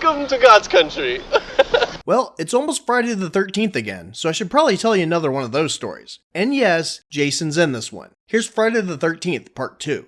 Welcome to God's country. Well, it's almost Friday the 13th again, so I should probably tell you another one of those stories. And yes, Jason's in this one. Here's Friday the 13th, part 2.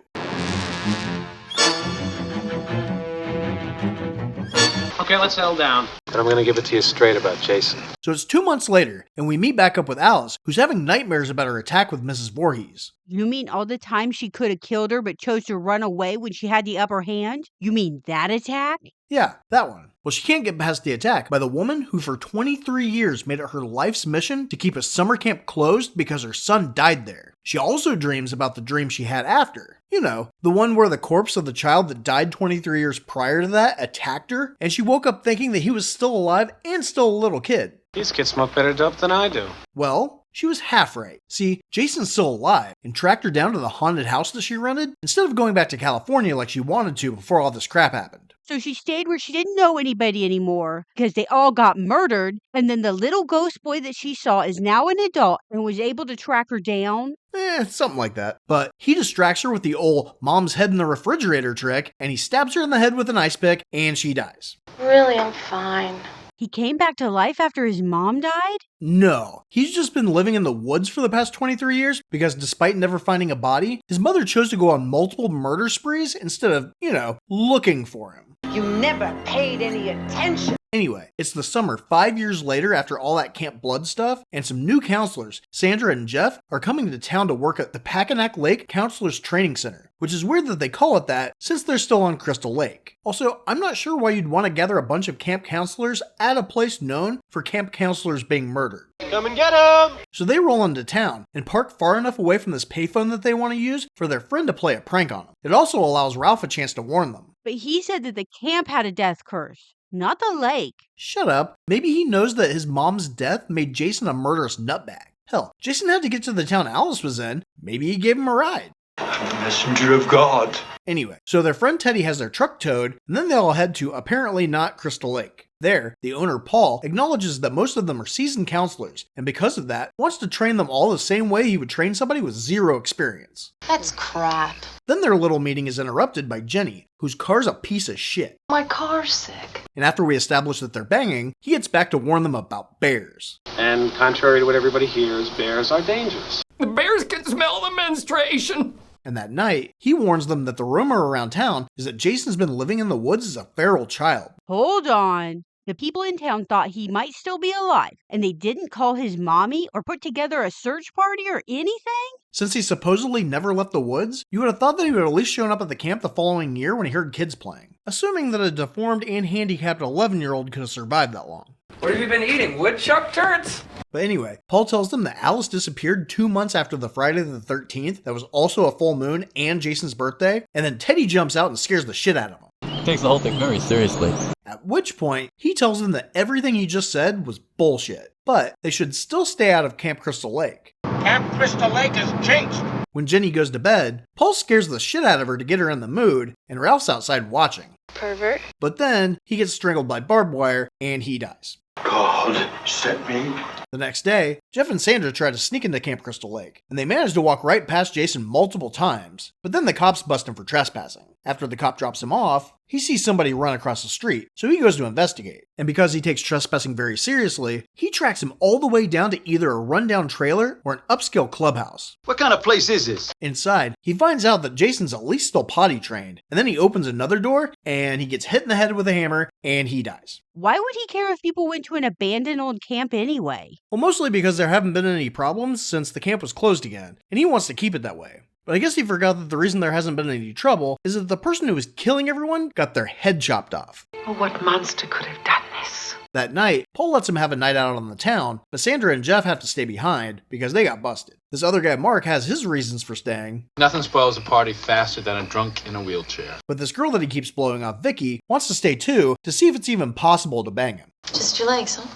Okay, let's settle down. But I'm gonna give it to you straight about Jason. So it's 2 months later, and we meet back up with Alice, who's having nightmares about her attack with Mrs. Voorhees. You mean all the time she could have killed her but chose to run away when she had the upper hand? You mean that attack? Yeah, that one. Well, she can't get past the attack by the woman who for 23 years made it her life's mission to keep a summer camp closed because her son died there. She also dreams about the dream she had after. You know, the one where the corpse of the child that died 23 years prior to that attacked her, and she woke up thinking that he was still alive and still a little kid. These kids smoke better dope than I do. Well, she was half right. See, Jason's still alive and tracked her down to the haunted house that she rented instead of going back to California like she wanted to before all this crap happened. So she stayed where she didn't know anybody anymore because they all got murdered, and then the little ghost boy that she saw is now an adult and was able to track her down? Something like that. But he distracts her with the old mom's head in the refrigerator trick, and he stabs her in the head with an ice pick, and she dies. Really, I'm fine. He came back to life after his mom died? No, he's just been living in the woods for the past 23 years because despite never finding a body, his mother chose to go on multiple murder sprees instead of, looking for him. You never paid any attention. Anyway, it's the summer 5 years later after all that Camp Blood stuff, and some new counselors, Sandra and Jeff, are coming to town to work at the Packanack Lake Counselors Training Center, which is weird that they call it that since they're still on Crystal Lake. Also, I'm not sure why you'd want to gather a bunch of camp counselors at a place known for camp counselors being murdered. Come and get him! So they roll into town and park far enough away from this payphone that they want to use for their friend to play a prank on them. It also allows Ralph a chance to warn them. But he said that the camp had a death curse, not the lake. Shut up. Maybe he knows that his mom's death made Jason a murderous nutbag. Hell, Jason had to get to the town Alice was in. Maybe he gave him a ride. I'm the messenger of God. Anyway, so their friend Teddy has their truck towed, and then they all head to apparently not Crystal Lake. There, the owner, Paul, acknowledges that most of them are seasoned counselors, and because of that, wants to train them all the same way he would train somebody with zero experience. That's crap. Then their little meeting is interrupted by Jenny, whose car's a piece of shit. My car's sick. And after we establish that they're banging, he gets back to warn them about bears. And contrary to what everybody hears, bears are dangerous. The bears can smell the menstruation. And that night, he warns them that the rumor around town is that Jason's been living in the woods as a feral child. Hold on. The people in town thought he might still be alive, and they didn't call his mommy or put together a search party or anything? Since he supposedly never left the woods, you would have thought that he would have at least shown up at the camp the following year when he heard kids playing. Assuming that a deformed and handicapped 11-year-old could have survived that long. What have you been eating? Woodchuck turds? But anyway, Paul tells them that Alice disappeared 2 months after the Friday the 13th that was also a full moon and Jason's birthday, and then Teddy jumps out and scares the shit out of him. Takes the whole thing very seriously. At which point, he tells them that everything he just said was bullshit, but they should still stay out of Camp Crystal Lake. Camp Crystal Lake is jinxed. When Jenny goes to bed, Paul scares the shit out of her to get her in the mood, and Ralph's outside watching. Pervert. But then, he gets strangled by barbed wire, and he dies. God sent me. The next day, Jeff and Sandra try to sneak into Camp Crystal Lake, and they manage to walk right past Jason multiple times, but then the cops bust him for trespassing. After the cop drops him off, he sees somebody run across the street, so he goes to investigate. And because he takes trespassing very seriously, he tracks him all the way down to either a rundown trailer or an upscale clubhouse. What kind of place is this? Inside, he finds out that Jason's at least still potty trained, and then he opens another door, and he gets hit in the head with a hammer, and he dies. Why would he care if people went to an abandoned old camp anyway? Well, mostly because there haven't been any problems since the camp was closed again, and he wants to keep it that way. But I guess he forgot that the reason there hasn't been any trouble is that the person who was killing everyone got their head chopped off. Oh, what monster could have done this? That night, Paul lets him have a night out on the town, but Sandra and Jeff have to stay behind because they got busted. This other guy, Mark, has his reasons for staying. Nothing spoils a party faster than a drunk in a wheelchair. But this girl that he keeps blowing off, Vicky, wants to stay too to see if it's even possible to bang him. Just your legs, huh?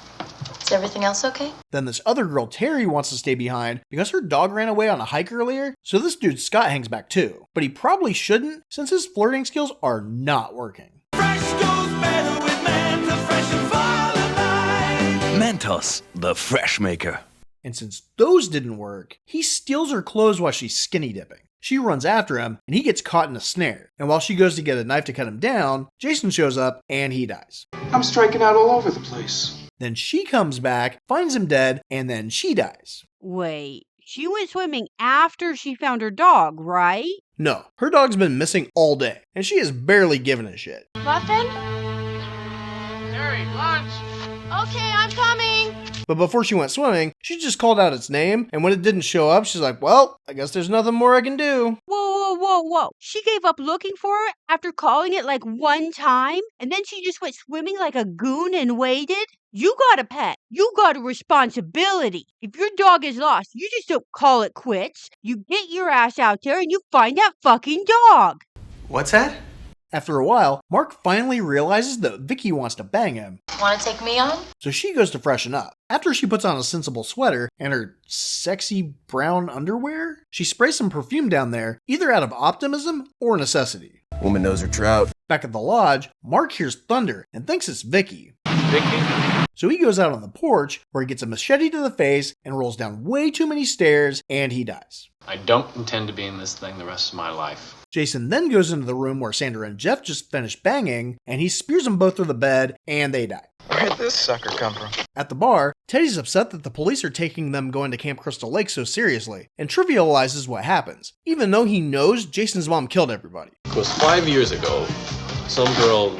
Is everything else okay? Then this other girl, Terry, wants to stay behind because her dog ran away on a hike earlier, so this dude, Scott, hangs back too. But he probably shouldn't, since his flirting skills are not working. Fresh goes better with Mentos, fresh and volatile. Mentos, the fresh maker. And since those didn't work, he steals her clothes while she's skinny dipping. She runs after him, and he gets caught in a snare. And while she goes to get a knife to cut him down, Jason shows up, and he dies. I'm striking out all over the place. Then she comes back, finds him dead, and then she dies. Wait, she went swimming after she found her dog, right? No, her dog's been missing all day, and she has barely given a shit. Muffin? Harry, lunch! Okay, I'm coming. But before she went swimming, she just called out its name, and when it didn't show up, she's like, well, I guess there's nothing more I can do. Whoa. She gave up looking for it after calling it like one time, and then she just went swimming like a goon and waited? You got a pet. You got a responsibility. If your dog is lost, you just don't call it quits. You get your ass out there and you find that fucking dog. What's that? After a while, Mark finally realizes that Vicky wants to bang him. Want to take me on? So she goes to freshen up. After she puts on a sensible sweater and her sexy brown underwear, she sprays some perfume down there, either out of optimism or necessity. Woman knows her trout. Back at the lodge, Mark hears thunder and thinks it's Vicky. Vicky? So he goes out on the porch where he gets a machete to the face and rolls down way too many stairs and he dies. I don't intend to be in this thing the rest of my life. Jason then goes into the room where Sandra and Jeff just finished banging, and he spears them both through the bed, and they die. Where'd this sucker come from? At the bar, Teddy's upset that the police are taking them going to Camp Crystal Lake so seriously, and trivializes what happens, even though he knows Jason's mom killed everybody. It was 5 years ago. Some girl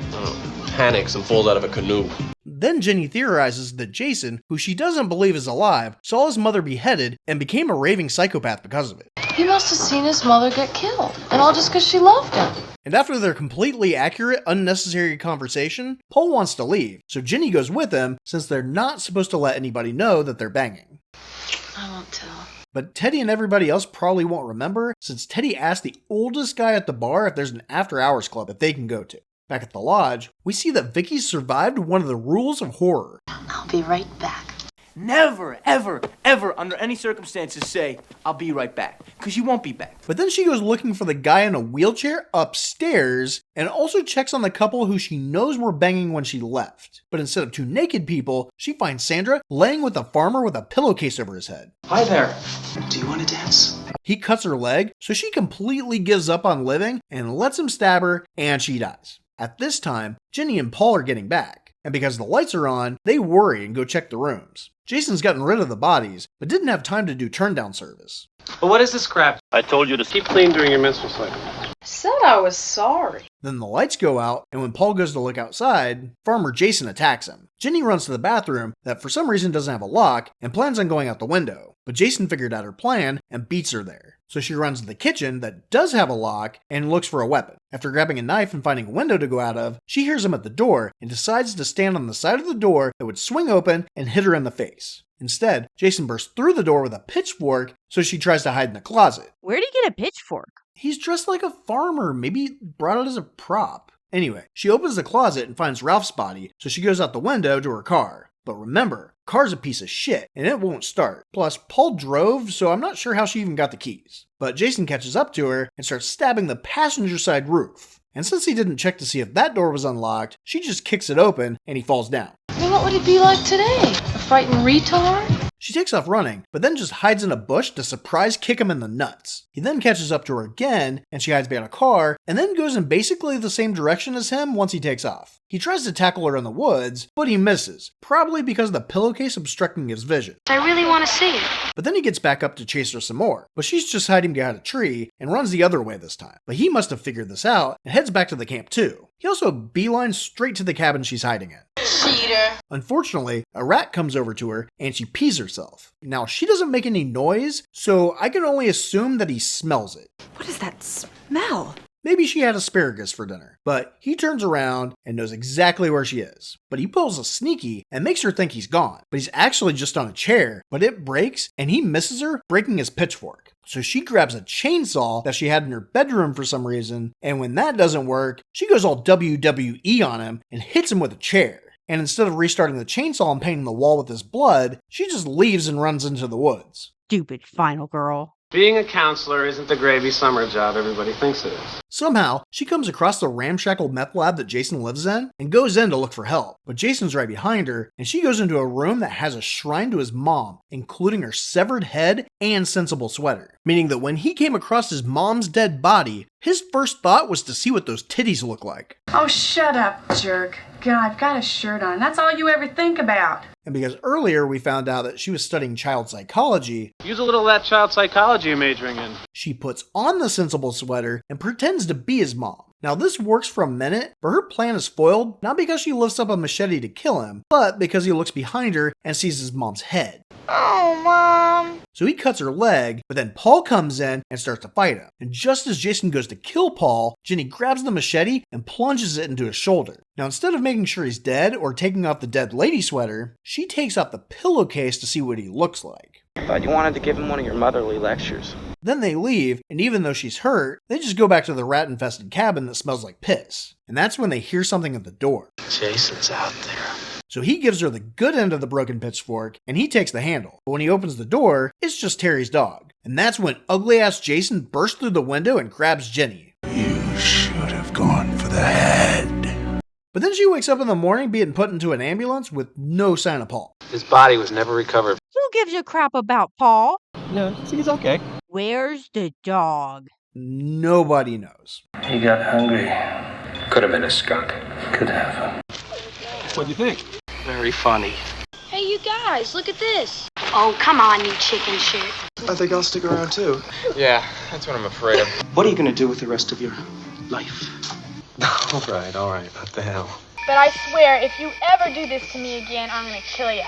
panics and falls out of a canoe. Then Jenny theorizes that Jason, who she doesn't believe is alive, saw his mother beheaded and became a raving psychopath because of it. He must have seen his mother get killed, and all just because she loved him. And after their completely accurate, unnecessary conversation, Paul wants to leave, so Jenny goes with him since they're not supposed to let anybody know that they're banging. I won't tell. But Teddy and everybody else probably won't remember since Teddy asked the oldest guy at the bar if there's an after-hours club that they can go to. Back at the lodge, we see that Vicky survived one of the rules of horror. I'll be right back. Never, ever, ever, under any circumstances say, I'll be right back. Because you won't be back. But then she goes looking for the guy in a wheelchair upstairs and also checks on the couple who she knows were banging when she left. But instead of two naked people, she finds Sandra laying with a farmer with a pillowcase over his head. Hi there. Do you want to dance? He cuts her leg, so she completely gives up on living and lets him stab her, and she dies. At this time, Jenny and Paul are getting back, and because the lights are on, they worry and go check the rooms. Jason's gotten rid of the bodies, but didn't have time to do turndown service. But what is this crap? I told you to Keep clean during your menstrual cycle. I said I was sorry. Then the lights go out, and when Paul goes to look outside, Farmer Jason attacks him. Jenny runs to the bathroom that for some reason doesn't have a lock and plans on going out the window, but Jason figured out her plan and beats her there. So she runs to the kitchen that does have a lock and looks for a weapon. After grabbing a knife and finding a window to go out of, she hears him at the door and decides to stand on the side of the door that would swing open and hit her in the face. Instead, Jason bursts through the door with a pitchfork, so she tries to hide in the closet. Where'd he get a pitchfork? He's dressed like a farmer, maybe brought it as a prop. Anyway, she opens the closet and finds Ralph's body, so she goes out the window to her car. But remember, car's a piece of shit, and it won't start. Plus, Paul drove, so I'm not sure how she even got the keys. But Jason catches up to her and starts stabbing the passenger side roof. And since he didn't check to see if that door was unlocked, she just kicks it open and he falls down. Then what would it be like today? A frightened retard? She takes off running, but then just hides in a bush to surprise kick him in the nuts. He then catches up to her again, and she hides behind a car, and then goes in basically the same direction as him once he takes off. He tries to tackle her in the woods, but he misses, probably because of the pillowcase obstructing his vision. I really want to see it. But then he gets back up to chase her some more, but she's just hiding behind a tree and runs the other way this time. But he must have figured this out and heads back to the camp too. He also beelines straight to the cabin she's hiding in. Cheater. Unfortunately, a rat comes over to her and she pees herself. Now, she doesn't make any noise, so I can only assume that he smells it. What is that smell? Maybe she had asparagus for dinner, but he turns around and knows exactly where she is. But he pulls a sneaky and makes her think he's gone, but he's actually just on a chair, but it breaks and he misses her, breaking his pitchfork. So she grabs a chainsaw that she had in her bedroom for some reason, and when that doesn't work, she goes all WWE on him and hits him with a chair. And instead of restarting the chainsaw and painting the wall with his blood, she just leaves and runs into the woods. Stupid final girl. Being a counselor isn't the gravy summer job everybody thinks it is. Somehow, she comes across the ramshackle meth lab that Jason lives in and goes in to look for help. But Jason's right behind her, and she goes into a room that has a shrine to his mom, including her severed head and sensible sweater. Meaning that when he came across his mom's dead body, his first thought was to see what those titties look like. Oh, shut up, jerk. God, I've got a shirt on. That's all you ever think about. And because earlier we found out that she was studying child psychology, Use a little of that child psychology you're majoring in. she puts on the sensible sweater and pretends to be his mom. Now this works for a minute, but her plan is foiled, not because she lifts up a machete to kill him, but because he looks behind her and sees his mom's head. Oh, Mom. So he cuts her leg, but then Paul comes in and starts to fight him. And just as Jason goes to kill Paul, Jenny grabs the machete and plunges it into his shoulder. Now instead of making sure he's dead or taking off the dead lady sweater, she takes off the pillowcase to see what he looks like. Thought you wanted to give him one of your motherly lectures. Then they leave, and even though she's hurt, they just go back to the rat-infested cabin that smells like piss. And that's when they hear something at the door. Jason's out there. So he gives her the good end of the broken pitchfork, and he takes the handle. But when he opens the door, it's just Terry's dog. And that's when ugly-ass Jason bursts through the window and grabs Jenny. You should have gone for the head. But then she wakes up in the morning being put into an ambulance with no sign of Paul. His body was never recovered. Who gives a crap about Paul? No, he's okay. Where's the dog? Nobody knows. He got hungry. Could have been a skunk. Could have. What'd you think? Very funny. Hey, you guys, look at this. Oh, come on, you chicken shit. I think I'll stick around too. Yeah, that's what I'm afraid of. What are you going to do with the rest of your life? All right, what the hell? But I swear, if you ever do this to me again, I'm gonna kill you.